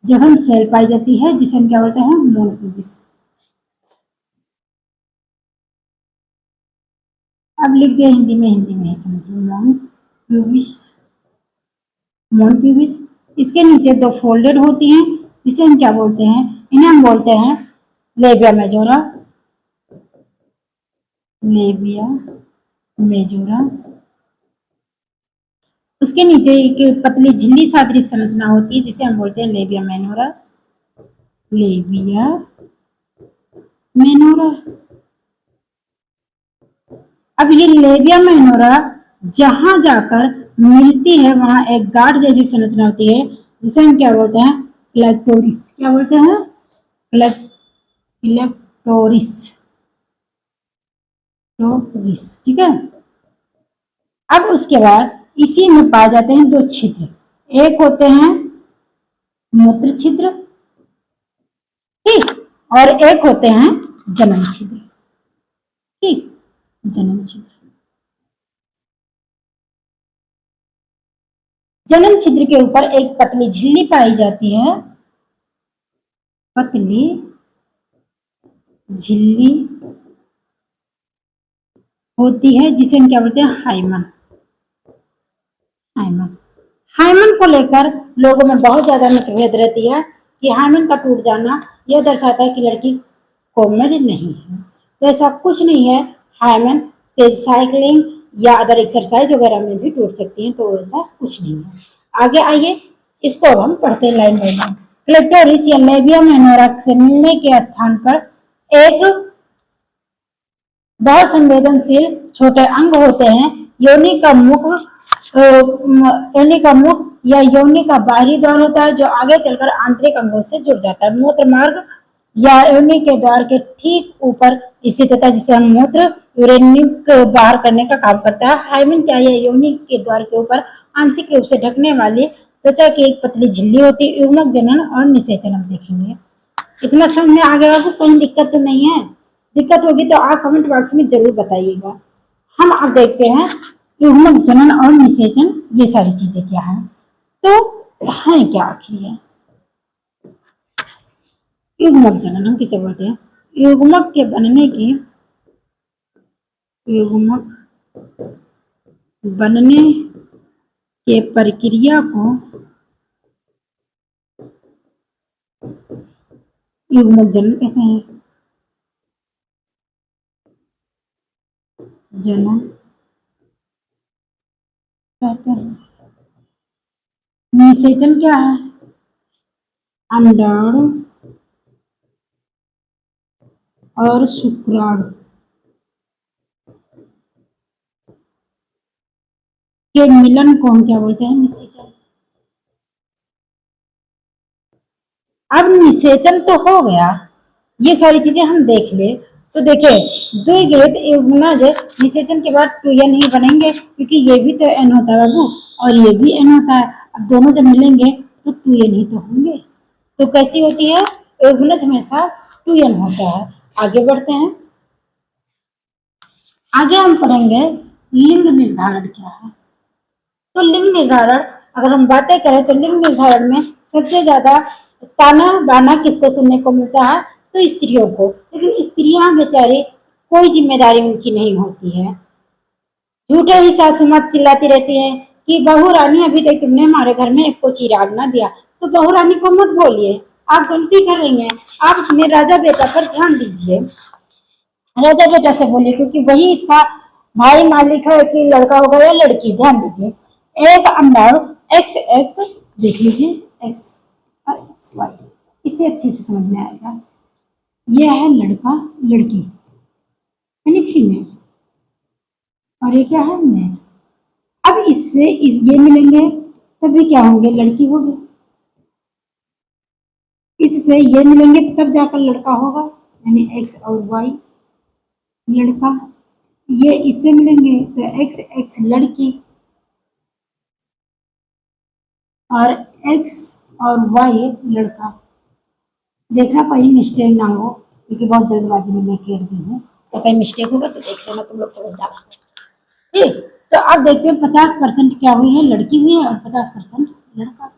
जघन सेल पाई जाती है, जिसे हम क्या बोलते हैं? मोन प्यूबिस। अब लिख दिया हिंदी में, हिंदी में ही समझ लो। मोन प्यूबिस, मोन प्यूबिस। इसके नीचे दो फोल्डेड होती हैं, जिसे हम क्या बोलते हैं? इन्हें हम बोलते हैं लेबिया मेजोरा। Labia majora. उसके नीचे एक पतली झिल्ली सदृश संरचना होती है, जिसे हम बोलते हैं लेबिया मेनोरा। लेबिया मेनोरा। अब ये लेबिया मेनोरा जहां जाकर मिलती है वहां एक गांठ जैसी संरचना होती है, जिसे हम क्या बोलते हैं? क्लेक्टोरिस। क्या बोलते हैं? क्लेक्टोरिस। ठीक है। अब उसके बाद इसी में पाए जाते हैं दो छिद्र। एक होते हैं मूत्र छिद्र, ठीक, और एक होते हैं जनन छिद्र। ठीक, जनन छिद्र। जनन छिद्र के ऊपर एक पतली झिल्ली पाई जाती है, पतली झिल्ली होती है, जिसे हम क्या बोलते हैं? हाइमन। हाइमन। हाइमन को लेकर लोगों में बहुत ज्यादा मतभेद रहती है कि हाइमन का टूट जाना यह दर्शाता है कि लड़की कोमल नहीं है। तो ऐसा कुछ नहीं है। हाइमन तेज साइकिलिंग या अदर एक्सरसाइज वगैरह में भी टूट सकती है, तो ऐसा कुछ नहीं है। आगे आइए, इसको अब हम पढ़ते हैं लाइन बाय लाइन। क्लेक्टोरिस या लेबिया मेनोरा से मिलने के स्थान पर एक बहुत संवेदनशील छोटे अंग होते हैं। योनि का मुख, योनि का मुख या योनि का बाहरी द्वार होता है, जो आगे चलकर आंतरिक अंगों से जुड़ जाता है। मूत्र मार्ग या योनि के द्वार के ठीक ऊपर स्थित होता है, जिसे हम मूत्र यूरेनियम को बाहर करने का काम करता है। हाइमन क्या है? योनि के द्वार के ऊपर आंशिक रूप से ढकने वाली त्वचा की एक पतली झिल्ली होती है। युग्मक जनन और निषेचन हम देखेंगे। इतना समझ में आ गया? आपको कहीं दिक्कत तो नहीं है? दिक्कत होगी तो आप कमेंट बॉक्स में जरूर बताइएगा। हम अब देखते हैं युग्मक जनन और निषेचन, ये सारी चीजें क्या है। तो है क्या आखिर ये युग्मक जनन हम किसे बोलते हैं? युग्मक के बनने की युग्मक बनने के प्रक्रिया को युग्मक जनन कहते हैं। जनन कहते हैं। निषेचन क्या है? अंडाणु और शुक्राणु के मिलन को हम क्या बोलते हैं? निषेचन। अब निषेचन तो हो गया, ये सारी चीजें हम देख ले। तो देखिए द्विघात युग्मनज निषेचन के बाद 2n ही बनेंगे, क्योंकि ये भी तो n होता है बाबू और ये भी n होता है। अब दोनों जब मिलेंगे तो 2n ही तो होंगे। तो कैसी होती है? युग्मनज हमेशा 2n होता है। आगे बढ़ते हैं। आगे हम पढ़ेंगे लिंग निर्धारण क्या है। तो लिंग निर्धारण अगर हम बातें करें तो लिंग निर्धारण में सबसे ज्यादा ताना बाना किसको सुनने को मिलता है? तो स्त्रियों को। लेकिन स्त्रियां बेचारी कोई जिम्मेदारी उनकी नहीं होती है। झूठे ही सासू माँ चिल्लाती रहती है कि बहू रानी अभी तक तुमने हमारे घर में एक को चिराग ना दिया। तो बहू रानी को मत बोलिए, आप गलती कर रही हैं। आप अपने राजा बेटा पर ध्यान दीजिए, राजा बेटा से बोलिए, क्योंकि वही इसका भाई मालिक है कि लड़का होगा या लड़की। ध्यान दीजिए एक अंडाणु एक्स एक्स देख लीजिए, एक्स और एक्स वाई, इससे अच्छे से समझ में आएगा। यह है लड़का लड़की यानी फीमेल और ये क्या है मेल। अब इससे ये मिलेंगे तभी क्या होंगे? लड़की होगी। इससे ये मिलेंगे तब जाकर लड़का होगा, यानी एक्स और वाई लड़का। ये इससे मिलेंगे तो एक्स एक्स लड़की और एक्स और वाई लड़का। देखना कहीं मिस्टेक ना हो, क्योंकि बहुत जल्दबाजी में मैं कह दी हूँ, तो कहीं मिस्टेक होगा तो देख लेना, तुम लोग समझदार हो। ठीक, तो अब देखते हैं 50% क्या हुई है? लड़की हुई है और 50% लड़का।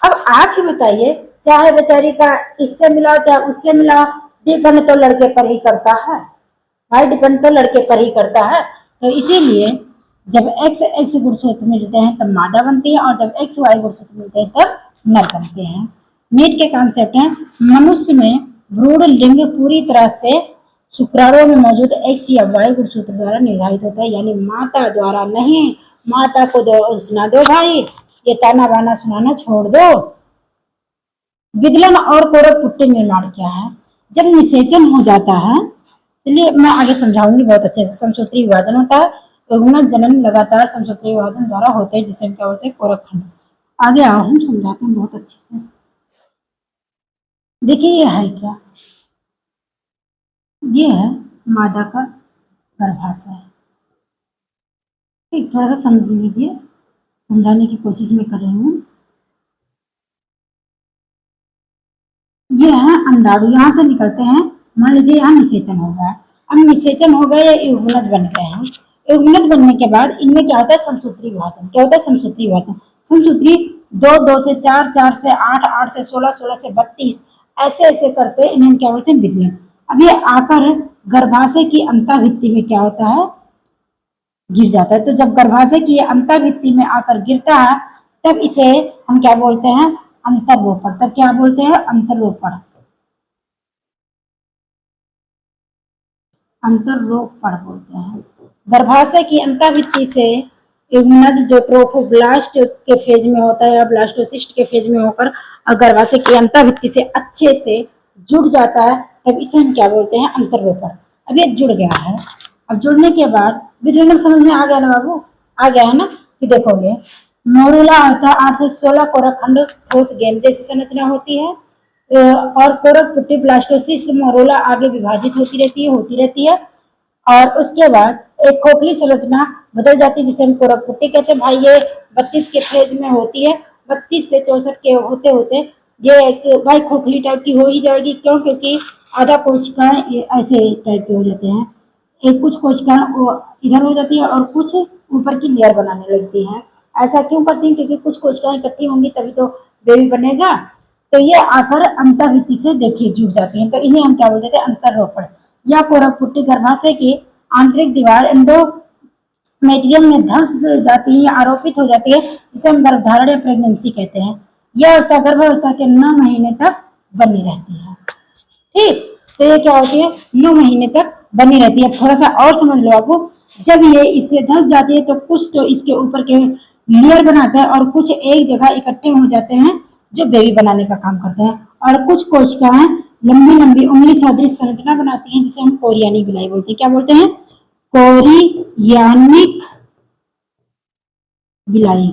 अब आप ही बताइए, चाहे बेचारी का इससे मिलाओ चाहे उससे मिलाओ, डिपेंड तो लड़के पर ही करता है भाई, डिपेंड तो लड़के पर ही करता है। तो इसीलिए जब एक्स एक्स गुणसूत्र मिलते हैं तब मादा बनती है और जब एक्स वाई गुणसूत्र मिलते हैं तब नर बनते हैं। नीट के कॉन्सेप्ट है, मनुष्य में भ्रूण लिंग पूरी तरह से शुक्राणु में मौजूद एक्स या वाई गुणसूत्र द्वारा निर्धारित होता है, यानी माता द्वारा नहीं। माता को दो सुना दो भाई, ये ताना बाना सुनाना छोड़ दो। विदलन और कोरक पुट्टी निर्माण क्या है? जब निषेचन हो जाता है, चलिए मैं आगे समझाऊंगी बहुत अच्छे से। समसूत्री विभाजन होता है, युग्मनज जनन लगातार समसूत्री विभाजन द्वारा होते हैं, जिसे हम क्या बोलते हैं? कोरक खंड। आगे आओ हम समझाते हैं बहुत अच्छे से। देखिए ये है क्या? ये है मादा का गर्भाशय। ठीक, थोड़ा सा समझ लीजिए, समझाने की कोशिश मैं कर रही हूँ। ये है अंडाणु, यहाँ से निकलते हैं। मान लीजिए यहाँ निषेचन हो गया, अब निषेचन हो गए, ये युग्मनज बन गए हैं। युग्मनज बनने के बाद इनमें क्या होता है? समसूत्री विभाजन। क्या होता है? समसूत्री विभाजन। समसूत्री 2 2 से 4 4 से 8 8 से 16 16 से 32 ऐसे ऐसे करते इन्हें क्या बोलते हैं? विदलन। अब ये आकर गर्भाशय की अंतःभित्ति में क्या होता है? गिर जाता है। तो जब गर्भाशय की अंतःभित्ति में आकर गिरता है तब इसे हम क्या बोलते हैं? अंतर्रोपण। तब क्या बोलते हैं? अंतर्रोपण। अंतर्रोपण बोलते हैं। गर्भाशय की अंतःभित्ति से युग्मनज जो ट्रोफोब्लास्ट के फेज में होता है या ब्लास्टोसिस्ट के फेज में होकर गर्भाशय की अंतःभित्ति से अच्छे से जुड़ जाता है, तब इसे हम क्या बोलते हैं? अंतर्रोपण। अब ये जुड़ गया है। अब जुड़ने के बाद विदलन समझ में आ गया ना बाबू? आ गया है ना? कि देखोगे मोरूला अवस्था 8 से 16 कोरकखंड ठोस गेंद जैसी संरचना होती है और कोरक पुट्टी ब्लास्टोसिस्ट मोरूला आगे विभाजित होती रहती है और उसके बाद एक खोखली संरचना बदल जाती है जिसे हम कोरक पुट्टी कहते हैं। भाई ये 32 के फेज में होती है, 32 से 64 के होते होते ये एक भाई खोखली टाइप की हो ही जाएगी। क्यों? क्योंकि आधा कोशिकाएं ऐसे टाइप के हो जाते हैं, एक कुछ कोशिकाएं इधर हो जाती है और कुछ ऊपर की लेयर बनाने लगती हैं। ऐसा क्यों करती हैं? क्योंकि कुछ कोशिकाएं इकट्ठी होंगी तभी तो बेबी बनेगा। तो ये आकर अंतःभित्ति से देखिए जुड़ जाती हैं, तो इन्हें हम क्या बोलते थे? अंतरोपण। या कोरकपुट्टी गर्भाशय की आंतरिक दीवार एंडोमेट्रियम में धंस जाती है या आरोपित हो जाती है, इसे हम गर्भधारण या प्रेगनेंसी कहते हैं। यह अवस्था गर्भावस्था के 9 महीने तक बनी रहती है। ठीक, तो ये क्या होती है? 9 महीने तक बनी रहती है। थोड़ा सा और समझ लो आपको, जब ये इससे धंस जाती है तो कुछ तो इसके ऊपर के लेयर बनाते हैं और कुछ एक जगह इकट्ठे हो जाते हैं जो बेबी बनाने का काम करते हैं। और कुछ कोशिकाएं लंबी लंबी उंगली सदृश संरचना बनाती हैं जिसे हम कोरियानिक बिलाई बोलते हैं। क्या बोलते हैं? कोरियानिक बिलाई।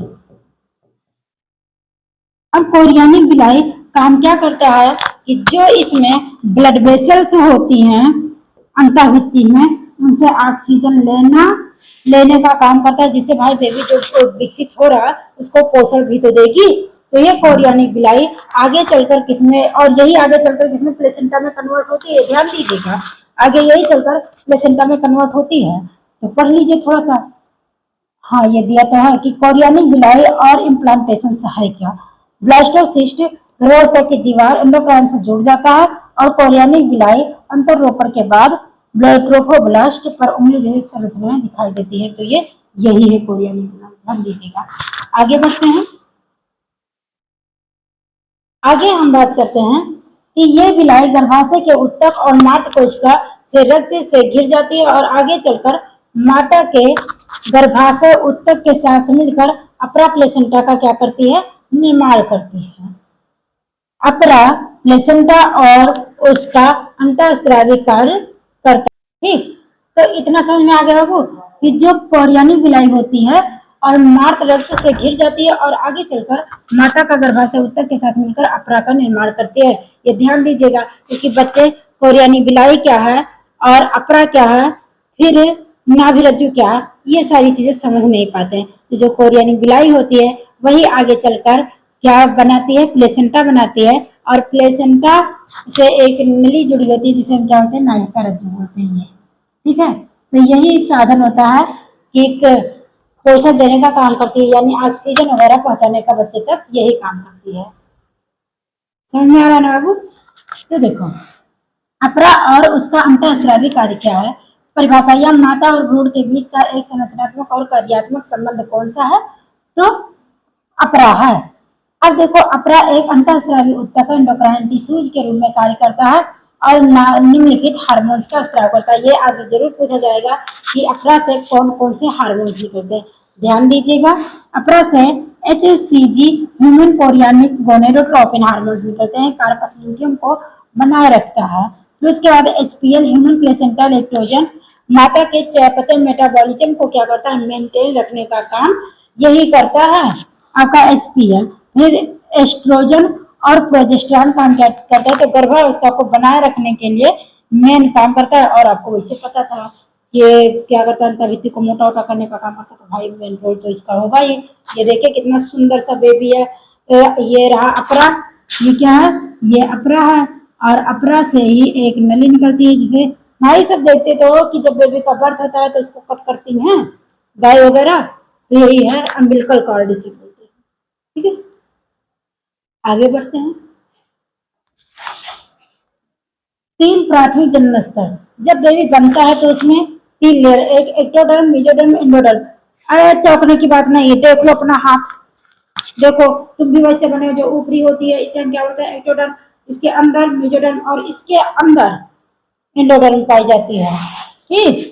अब कोरियानिक बिलाई काम क्या करता है कि जो इसमें ब्लड वेसल्स होती हैं अंतःभित्ति में, उनसे ऑक्सीजन लेने का काम करता है, जिससे भाई बेबी जो विकसित हो रहा है उसको पोषण भी तो देगी। तो ये कोरियानिक बिलाई आगे चलकर किसमें, और यही आगे चलकर किसमें? प्लेसेंटा में कन्वर्ट होती है। ध्यान दीजिएगा, आगे यही चलकर प्लेसेंटा में कन्वर्ट होती है। तो पढ़ लीजिए थोड़ा सा। हाँ, ये दिया तो है कि कोरियानिक बिलाई और इम्प्लांटेशन है क्या? ब्लास्टोसिस्ट गर्भावस्था की दीवार एंडोक्राइन से जुड़ जाता है और कोरियानिक बिलाई अंतरोपण के बाद ट्रोफोब्लास्ट पर उंगली जैसी संरचनाएं दिखाई देती है। तो ये यही है कोरियानिक बिलाई। ध्यान दीजिएगा। आगे बढ़ते हैं। आगे हम बात करते हैं कि ये बिलाई गर्भाशय के उत्तक और मात्र कोशिका से रक्त से घिर जाती है और आगे चलकर माता के गर्भाशय उत्तक के साथ मिलकर अपरा प्लेसेंटा का क्या करती है? निर्माण करती है। अपरा प्लेसेंटा और उसका अंतःस्रावी कार्य करता है। ठीक, तो इतना समझ में आ गया बाबू कि जो कोरियानिक बिलाई होती है और मात्र रक्त से घिर जाती है और आगे चलकर माता का गर्भाशय उत्तक के साथ मिलकर अपरा का निर्माण करती है। ये ध्यान दीजिएगा, क्योंकि बच्चे कोरियानिक बिलाई क्या है और अपरा क्या है, फिर नाभिरज्जु क्या है, ये सारी चीजें समझ नहीं पाते हैं। तो जो कोरियानिक बिलाई होती है वही आगे चलकर क्या बनाती है? प्लेसेंटा बनाती है। और प्लेसेंटा से एक नली जुड़ी होती है जिसे हम क्या बोलते हैं? नाभिका रज्जु बोलते हैं। ठीक है, तो यही साधन होता है कि पोषण देने का काम करती है, यानी ऑक्सीजन वगैरह पहुंचाने का बच्चे तक यही काम करती है। समझ में आ रहा है ना बाबू? तो देखो, अपरा और उसका अंतःस्रावी कार्य क्या है? परिभाषा, या माता और भ्रूण के बीच का एक संरचनात्मक और कार्यात्मक संबंध कौन सा है? तो अपरा है। अब देखो, अपरा एक अंतःस्रावी उत्तक एंडोक्राइन टिश्यूज के रूप में कार्य करता है और निम्नलिखित हार्मोन्स का स्त्राव करता है। ये आपसे जरूर पूछा जाएगा कि अपरा से कौन कौन से हार्मोन्स निकलते हैं। ध्यान दीजिएगा, अपरा से HCG human chorionic gonadotropin hormones निकलते हैं, कार्पस ल्यूटियम को बनाए रखता है। फिर उसके बाद HPL ह्यूमन प्लेसेंटल एक्ट्रोजन माता के चयापचय मेटाबॉलिज्म को क्या करता है? मेंटेन रखने का काम यही करता है आपका HPL। फिर एस्ट्रोजन और प्रोजेस्टेरॉन काम क्या करता है? तो गर्भावस्था को बनाए रखने के लिए मेन काम करता है। और आपको वैसे पता था ये क्या करता है? अंतःभित्ति को मोटा मोटा करने का काम करता है। तो भाई मेन रोल तो इसका होगा ही। ये देखिए कितना सुंदर सा बेबी है। ये रहा अपरा। ये क्या है? ये अपरा है। और अपरा से ही एक नली निकलती है जिसे भाई सब देखते तो कि जब बेबी का बर्थ होता है तो उसको कट करती हैं गाय वगैरह, तो यही है अम्बिलिकल कॉर्ड इसे बोलते हैं। ठीक है, आगे बढ़ते हैं। 3 प्राथमिक जनन स्तर। जब बेबी बनता है तो उसमें 3 लेयर, एक एक्टोडर्म, मेसोडर्म, एंडोडर्म। अरे चौंकने की बात नहीं है, देख लो अपना हाथ, देखो तुम भी वैसे बने हो। जो ऊपरी होती है इसे हम क्या बोलते हैं? एक्टोडर्म। इसके अंदर मेसोडर्म और इसके अंदर एंडोडर्म पाई जाती है। ठीक,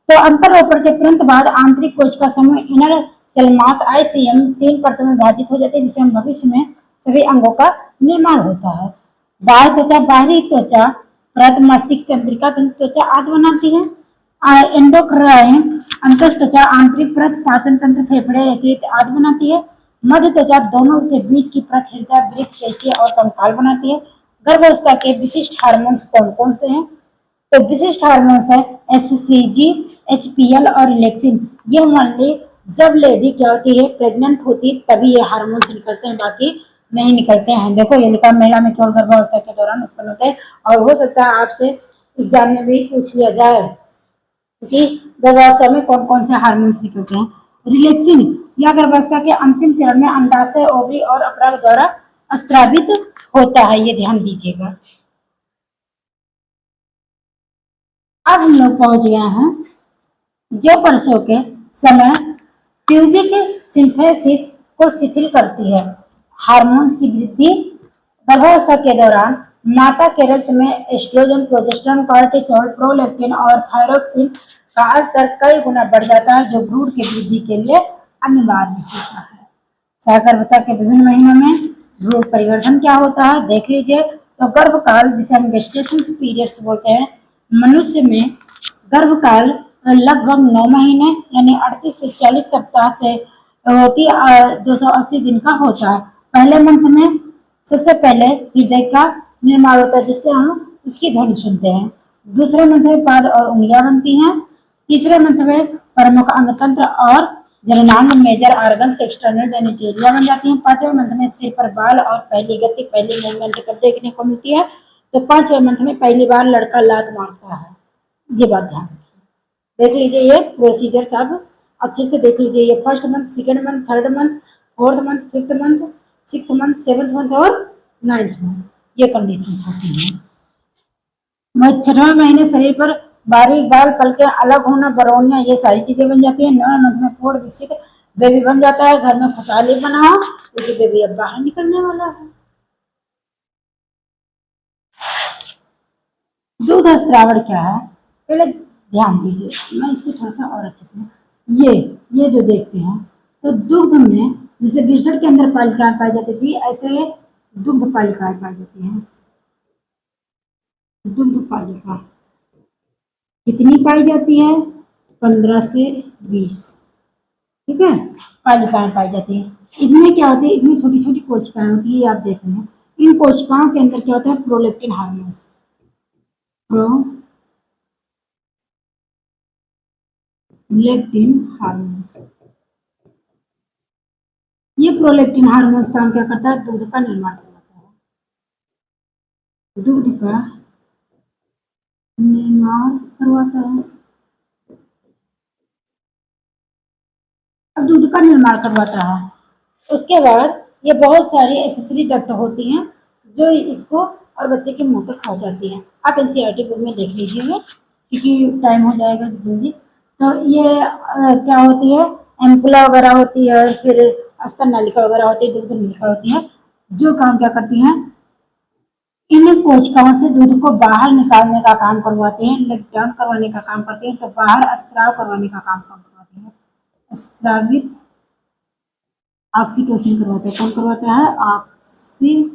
तो अंतरोपण के तुरंत बाद आंतरिक कोशिका समूह इनर सेल मास ICM 3 परतों में विभाजित हो जाते हैं, जिससे हम भविष्य में सभी अंगों का निर्माण होता है। बाह्य त्वचा, बाहरी त्वचा परत, मस्तिष्क तंत्रिका त्वचा आदि बनाती है। एंडोक्राइन अंतः त्वचा, आंतरिक परत पाचन तंत्र, फेफड़े, यकृत आदि बनाती है। मध्य त्वचा दोनों के बीच की परत हृदय, वृक्क, पेशी और कंकाल बनाती है। गर्भावस्था के विशिष्ट हार्मोन्स कौन कौन से हैं? तो विशिष्ट हार्मोन्स है HCG, HPL और रिलैक्सिन। ये मान ली जब लेडी क्या होती है? प्रेग्नेंट होती, तभी ये हार्मोन्स निकलते हैं, बाकी नहीं निकलते हैं। देखो ये लिखा, महिला में केवल गर्भावस्था के दौरान उत्पन्न होते हैं। और हो सकता है आपसे एग्जाम में भी पूछ लिया जाए कि गर्भावस्था में कौन कौन से हार्मोन्स निकलते हैं। रिलैक्सिन यह गर्भावस्था के अंतिम चरण में अंडाशय, ओवरी और अपराग द्वारा स्त्रावित होता है, ये ध्यान दीजिएगा। अब हम लोग पहुंच गए हैं जो प्रसव के समय प्यूबिक सिंथेसिस को शिथिल करती है। हार्मोन्स की वृद्धि गर्भावस्था के दौरान माता के रक्त में एस्ट्रोजन, प्रोजेस्टेरोन, कॉर्टिसोल, प्रोलैक्टिन और थायरोक्सिन का स्तर कई गुना बढ़ जाता है, जो भ्रूण की वृद्धि के लिए अनिवार्य होता है। सहगर्भता के विभिन्न महीनों में भ्रूण परिवर्तन क्या होता है देख लीजिए। तो गर्भकाल, जिसे हम गेस्टेशन पीरियड्स बोलते हैं, मनुष्य में गर्भकाल लगभग 9 महीने यानी 38 से 40 सप्ताह से होती 280 दिन का होता है। पहले मंथ में सबसे पहले हृदय का निर्माण होता है, जिससे हम उसकी ध्वनि सुनते हैं। दूसरे मंथ में पाद और उंगलियां बनती हैं। तीसरे मंथ में प्रमुख अंगतंत्र और जननांग, मेजर ऑर्गन्स, एक्सटर्नल जेनिटेलिया बन जाती हैं। पांचवें मंथ में सिर पर बाल और पहली गति, पहली मूवमेंट कब देखने को मिलती है, तो पांचवें मंथ में पहली बार लड़का लात मारता है। ये बात ध्यान रखिए, देख लीजिए ये प्रोसीजर सब अच्छे से देख लीजिए। ये first month, second month, third month, fourth month, fifth month, sixth month, seventh month और 9th मंथ, ये कंडीशंस होती हैं। 6वें महीने शरीर पर बारीक बाल, पलके अलग होना, बरौनियां, ये सारी चीजें बन जाती हैं। 9वें मंथ में पूर्ण विकसित बेबी बन जाता है। घर में खुशहाली बनाओ क्योंकि बेबी अब बाहर निकलने वाला है। दूध स्त्रावण क्या है पहले ध्यान दीजिए, मैं इसको थोड़ा सा और अच्छे से, ये जो देखते हैं, तो दुग्ध में जैसे बीसड़ के अंदर पालिकाएं पाई जाती थी, ऐसे दुग्ध पालिकाएं पाई जाती हैं। दुग्ध पालिका कितनी पाई जाती है, 15 से 20, ठीक है, पालिकाएं पाई जाती है। इसमें क्या होती है, इसमें छोटी छोटी कोशिकाएं होती है, आप देख रहे हैं। इन कोशिकाओं के अंदर क्या होता है, प्रोलैक्टिन हार्मोन्स, प्रोलैक्टिन हार्मोन्स। ये प्रोलैक्टिन हार्मोन्स काम क्या करता है, दूध का निर्माण करवाता है, दूध का निर्माण करवाता है। अब दूध का निर्माण करवाता है, उसके बाद ये बहुत सारी एसेसरी डक्ट होती हैं जो इसको और बच्चे के मुंह तक पहुंचाती हैं। आप एनसीईआरटी बुक में देख लीजिएगा क्योंकि टाइम हो जाएगा जल्दी। तो ये क्या होती है, एम्पुला वगैरह होती है, फिर अस्तर नलिका वगैरह होती है, दुग्ध नलिका होती है, जो काम क्या करती हैं, इन कोशिकाओं से दूध को बाहर निकालने का काम करवाते हैं, लेग डाउन करवाने का काम करते हैं, तो बाहर स्त्राव करवाने का काम करवाते हैं। स्त्रावित ऑक्सीटोसिन करवाता है, कौन करवाता है, ऑक्सीटोसिन।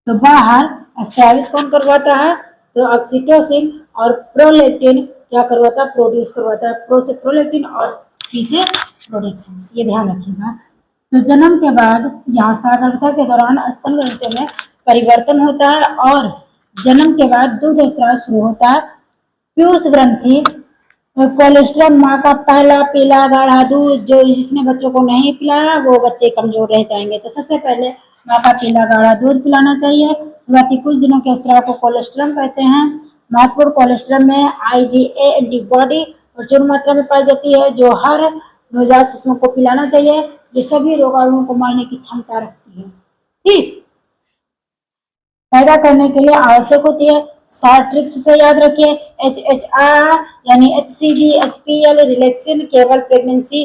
तो बाहर स्त्रावित कौन करवाता है, तो ऑक्सीटोसिन, और प्रोलैक्टिन क्या करवाता है, प्रोड्यूस करवाता है, प्रो से प्रोलैक्टिन और पी से प्रोडक्शन, ये ध्यान रखिएगा। तो जन्म के बाद यहाँ सहगर्भता के दौरान स्तन ग्रंथियों में परिवर्तन होता है और जन्म के बाद दूध स्त्राव शुरू होता है। पीयूष ग्रंथि कोलेस्ट्रॉल, माँ का पहला पीला गाढ़ा दूध, जो जिसने बच्चों को नहीं पिलाया वो बच्चे कमजोर रह जाएंगे। तो सबसे पहले माँ का पीला गाढ़ा दूध पिलाना चाहिए। शुरुआती कुछ दिनों के स्त्राव को कोलेस्ट्रॉल कहते हैं। महत्वपूर्ण कोलेस्ट्रॉल में IgA एंटीबॉडी प्रचुर मात्रा में पाई जाती है, जो हर नवजात शिशुओं को पिलाना चाहिए, जो सभी रोगाणुओं को मारने की क्षमता रखती है। ठीक, पैदा करने के लिए आवश्यक होती है। शॉर्ट ट्रिक्स से याद रखिए, HHR यानी HCG, HPL, रिलैक्सिन केवल प्रेगनेंसी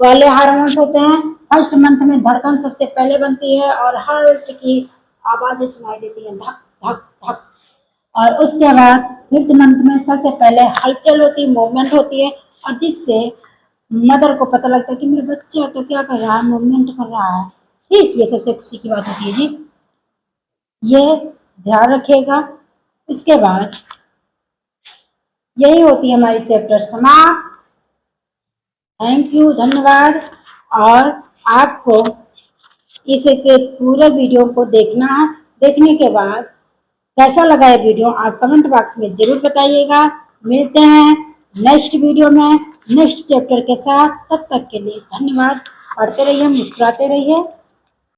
वाले हार्मोन्स होते हैं। फर्स्ट मंथ में धड़कन सबसे पहले बनती है और हार्ट की आवाजें सुनाई देती हैं, धक धक धक। और उसके बाद फिफ्थ मंथ में सबसे पहले हलचल होती है, मूवमेंट होती है, और जिससे मदर को पता लगता है कि मेरा बच्चा तो क्या कर रहा है, मूवमेंट कर रहा है। ठीक, ये सबसे खुशी की बात होती है जी, ये ध्यान रखिएगा। इसके बाद यही होती है हमारी चैप्टर समाप्त। थैंक यू, धन्यवाद। और आपको इसके पूरे वीडियो को देखना है। देखने के बाद कैसा लगा ये वीडियो आप कमेंट बॉक्स में जरूर बताइएगा। मिलते हैं नेक्स्ट वीडियो में नेक्स्ट चैप्टर के साथ, तब तक के लिए धन्यवाद। पढ़ते रहिए, मुस्कुराते रहिए।